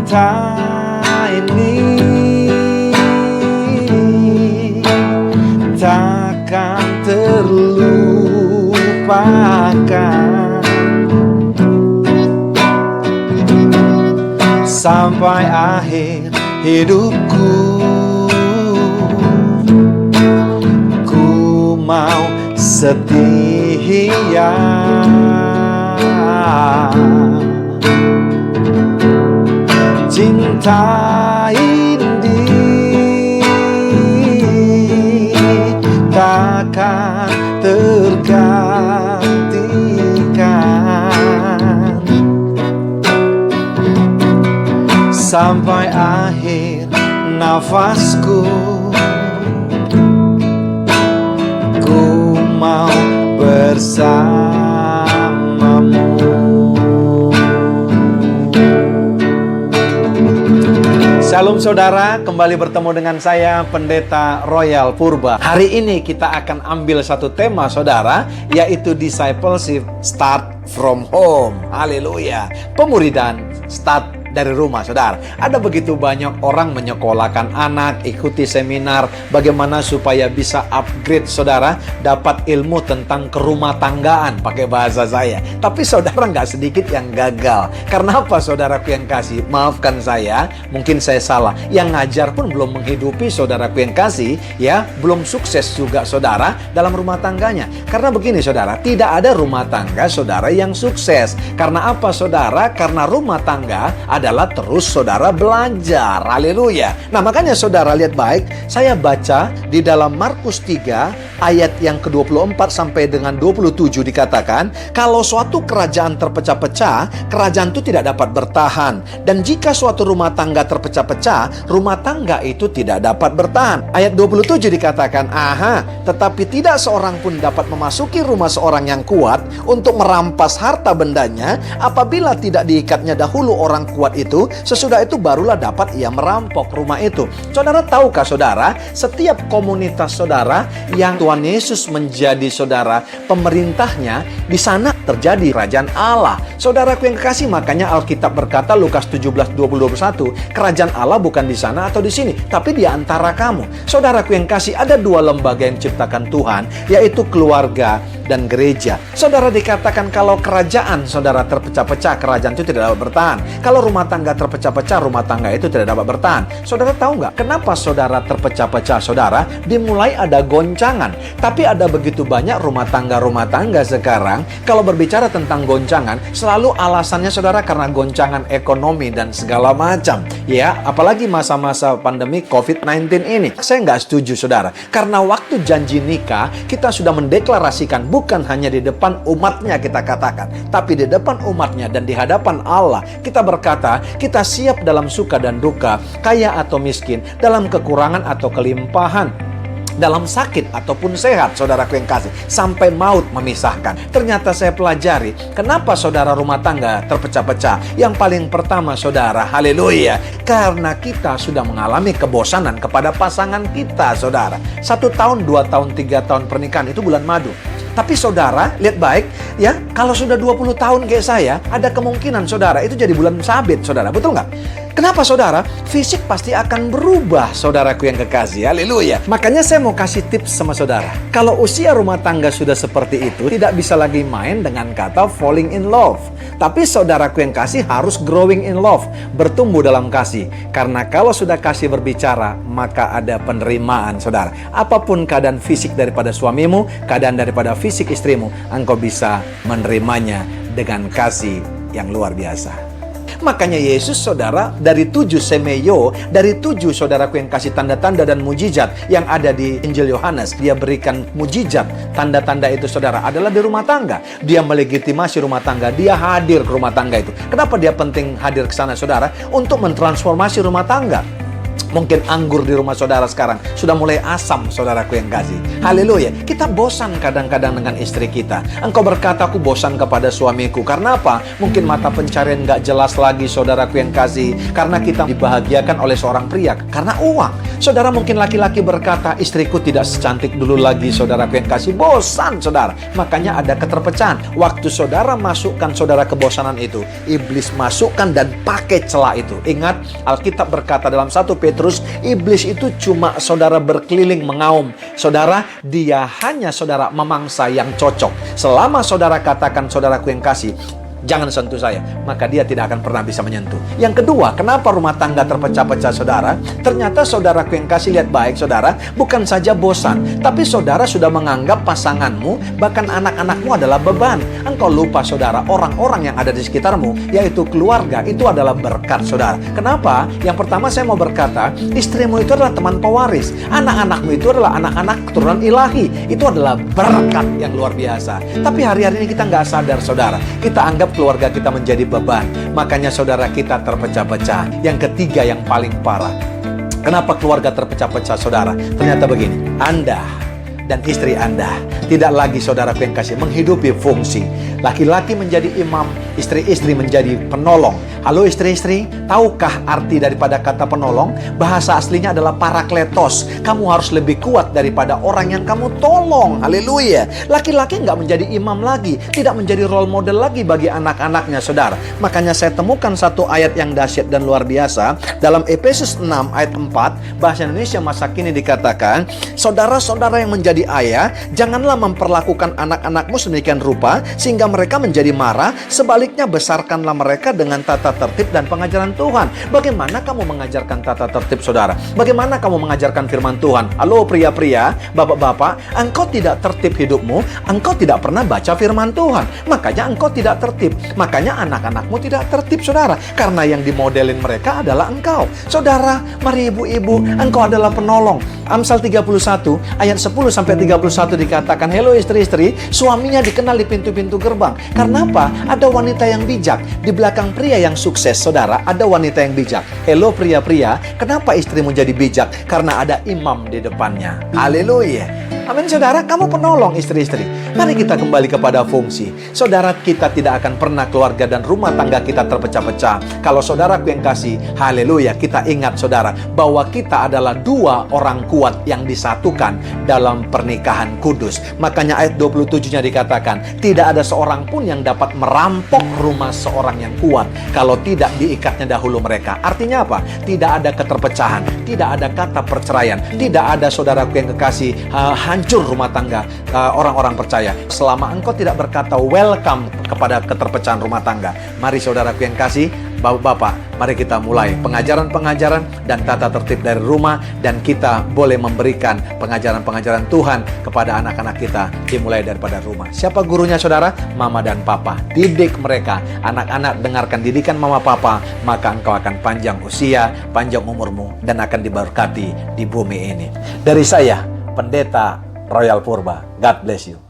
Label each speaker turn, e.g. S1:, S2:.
S1: cinta ini takkan terlupakan sampai akhir hidupku. Ku mau setia. Cinta ini takkan tergantikan sampai akhir nafasku. Ku mau bersamamu. Shalom saudara, kembali bertemu dengan saya Pendeta Royal Purba. Hari ini kita akan ambil satu tema saudara, yaitu discipleship start from home. Haleluya. Pemuridan start dari rumah saudara. Ada begitu banyak orang menyekolahkan anak, ikuti seminar bagaimana supaya bisa upgrade saudara, dapat ilmu tentang kerumah tanggaan pakai bahasa saya. Tapi saudara nggak sedikit yang gagal. Karena apa saudaraku yang kasih? Maafkan saya, mungkin saya salah. Yang ngajar pun belum menghidupi saudaraku yang kasih, ya, belum sukses juga saudara dalam rumah tangganya. Karena begini saudara, tidak ada rumah tangga saudara yang sukses. Karena apa saudara? Karena rumah tangga adalah terus saudara belajar. Haleluya. Nah makanya saudara lihat baik, saya baca di dalam Markus 3 ayat yang ke-24 sampai dengan 27 dikatakan, kalau suatu kerajaan terpecah-pecah, kerajaan itu tidak dapat bertahan. Dan jika suatu rumah tangga terpecah-pecah, rumah tangga itu tidak dapat bertahan. Ayat 27 dikatakan, tetapi tidak seorang pun dapat memasuki rumah seorang yang kuat untuk merampas harta bendanya apabila tidak diikatnya dahulu orang kuat itu, sesudah itu barulah dapat ia merampok rumah itu. Saudara tahukah saudara, setiap komunitas saudara yang Tuhan Yesus menjadi saudara pemerintahnya, di sana terjadi kerajaan Allah. Saudaraku yang kekasih, makanya Alkitab berkata Lukas 17:20-21, kerajaan Allah bukan di sana atau di sini, tapi di antara kamu. Saudaraku yang kasih, ada dua lembaga yang diciptakan Tuhan, yaitu keluarga dan gereja. Saudara dikatakan kalau kerajaan saudara terpecah-pecah, kerajaan itu tidak dapat bertahan. Kalau rumah tangga terpecah-pecah, rumah tangga itu tidak dapat bertahan. Saudara tahu nggak kenapa saudara terpecah-pecah saudara? Dimulai ada goncangan. Tapi ada begitu banyak rumah tangga sekarang, kalau berbicara tentang goncangan, selalu alasannya saudara karena goncangan ekonomi dan segala macam. Ya, apalagi masa-masa pandemi COVID-19 ini. Saya nggak setuju saudara. Karena waktu janji nikah, kita sudah mendeklarasikan bukan hanya di depan umatnya kita katakan, tapi di depan umatnya dan di hadapan Allah. Kita berkata, kita siap dalam suka dan duka, kaya atau miskin, dalam kekurangan atau kelimpahan, dalam sakit ataupun sehat, saudaraku yang kasih, sampai maut memisahkan. Ternyata saya pelajari, kenapa saudara rumah tangga terpecah-pecah? Yang paling pertama saudara, haleluya, karena kita sudah mengalami kebosanan kepada pasangan kita saudara. 1 tahun, 2 tahun, 3 tahun pernikahan itu bulan madu. Tapi saudara, lihat baik ya, kalau sudah 20 tahun kayak saya, ada kemungkinan saudara itu jadi bulan sabit saudara, betul nggak? Kenapa saudara? Fisik pasti akan berubah saudaraku yang kekasih, haleluya. Makanya saya mau kasih tips sama saudara. Kalau usia rumah tangga sudah seperti itu, tidak bisa lagi main dengan kata falling in love. Tapi saudaraku yang kasih harus growing in love, bertumbuh dalam kasih. Karena kalau sudah kasih berbicara, maka ada penerimaan saudara. Apapun keadaan fisik daripada suamimu, keadaan daripada fisik istrimu, engkau bisa menerimanya dengan kasih yang luar biasa. Makanya Yesus saudara, dari 7 semeyo, dari 7 saudaraku yang kasih tanda-tanda dan mujizat yang ada di Injil Yohanes, dia berikan mujizat, tanda-tanda itu saudara adalah di rumah tangga. Dia melegitimasi rumah tangga, dia hadir ke rumah tangga itu. Kenapa dia penting hadir ke sana saudara? Untuk mentransformasi rumah tangga. Mungkin anggur di rumah saudara sekarang sudah mulai asam, saudaraku yang kasih. Haleluya. Kita bosan kadang-kadang dengan istri kita. Engkau berkata, aku bosan kepada suamiku. Karena apa? Mungkin mata pencarian gak jelas lagi, saudaraku yang kasih. Karena kita dibahagiakan oleh seorang pria karena uang. Saudara, mungkin laki-laki berkata, istriku tidak secantik dulu lagi, saudaraku yang kasih. Bosan, saudara. Makanya ada keterpecahan. Waktu saudara masukkan saudara kebosanan itu, iblis masukkan dan pakai celah itu. Ingat, Alkitab berkata dalam 1 Petrus, iblis itu cuma saudara berkeliling mengaum. Saudara, dia hanya saudara memangsa yang cocok. Selama saudara katakan, saudaraku yang kasih, jangan sentuh saya, maka dia tidak akan pernah bisa menyentuh. Yang kedua, kenapa rumah tangga terpecah-pecah, saudara? Ternyata saudaraku yang kasih, lihat baik, saudara, bukan saja bosan, tapi saudara sudah menganggap pasanganmu, bahkan anak-anakmu adalah beban. Engkau lupa, saudara, orang-orang yang ada di sekitarmu, yaitu keluarga, itu adalah berkat, saudara. Kenapa? Yang pertama saya mau berkata, istrimu itu adalah teman pewaris, anak-anakmu itu adalah anak-anak keturunan ilahi. Itu adalah berkat yang luar biasa. Tapi hari-hari ini kita nggak sadar, saudara. Kita anggap keluarga kita menjadi beban. Makanya saudara kita terpecah-pecah. Yang ketiga yang paling parah. Kenapa keluarga terpecah-pecah, saudara? Ternyata begini. Anda dan istri Anda tidak lagi, saudaraku yang kasih, menghidupi fungsi. Laki-laki menjadi imam, istri-istri menjadi penolong. Halo istri-istri, tahukah arti daripada kata penolong? Bahasa aslinya adalah parakletos. Kamu harus lebih kuat daripada orang yang kamu tolong. Haleluya. Laki-laki nggak menjadi imam lagi, tidak menjadi role model lagi bagi anak-anaknya, saudara. Makanya saya temukan satu ayat yang dahsyat dan luar biasa. Dalam Efesus 6 ayat 4, bahasa Indonesia masa kini dikatakan, saudara-saudara yang menjadi ayah, janganlah memperlakukan anak-anakmu sedemikian rupa sehingga mereka menjadi marah. Sebaliknya besarkanlah mereka dengan tata tertib dan pengajaran Tuhan. Bagaimana kamu mengajarkan tata tertib, saudara? Bagaimana kamu mengajarkan firman Tuhan? Halo pria-pria, bapak-bapak, engkau tidak tertib hidupmu, engkau tidak pernah baca firman Tuhan. Makanya engkau tidak tertib. Makanya anak-anakmu tidak tertib, saudara. Karena yang dimodelin mereka adalah engkau. Saudara, mari ibu-ibu, engkau adalah penolong. Amsal 31 ayat 10 sampai 31 dikatakan, hello istri-istri, suaminya dikenal di pintu-pintu gerbang. Karena apa? Ada wanita yang bijak. Di belakang pria yang sukses, saudara, ada wanita yang bijak. Hello pria-pria, kenapa istrimu jadi bijak? Karena ada imam di depannya. Haleluya. Amin, saudara, kamu penolong istri-istri. Mari kita kembali kepada fungsi. Saudara, kita tidak akan pernah keluarga dan rumah tangga kita terpecah-pecah. Kalau saudaraku yang kasih, haleluya, kita ingat, saudara, bahwa kita adalah dua orang kuat yang disatukan dalam pernikahan kudus. Makanya ayat 27-nya dikatakan, tidak ada seorang pun yang dapat merampok rumah seorang yang kuat kalau tidak diikatnya dahulu mereka. Artinya apa? Tidak ada keterpecahan, tidak ada kata perceraian, tidak ada, saudaraku yang kekasih, hancur rumah tangga orang-orang percaya. Selama engkau tidak berkata welcome kepada keterpecahan rumah tangga. Mari saudaraku yang kasih, bapak-bapak, mari kita mulai pengajaran-pengajaran dan tata tertib dari rumah, dan kita boleh memberikan pengajaran-pengajaran Tuhan kepada anak-anak kita dimulai daripada rumah. Siapa gurunya, saudara? Mama dan papa. Didik mereka. Anak-anak dengarkan didikan mama papa, maka engkau akan panjang usia, panjang umurmu, dan akan diberkati di bumi ini. Dari saya, Pendeta Royal Purba. God bless you.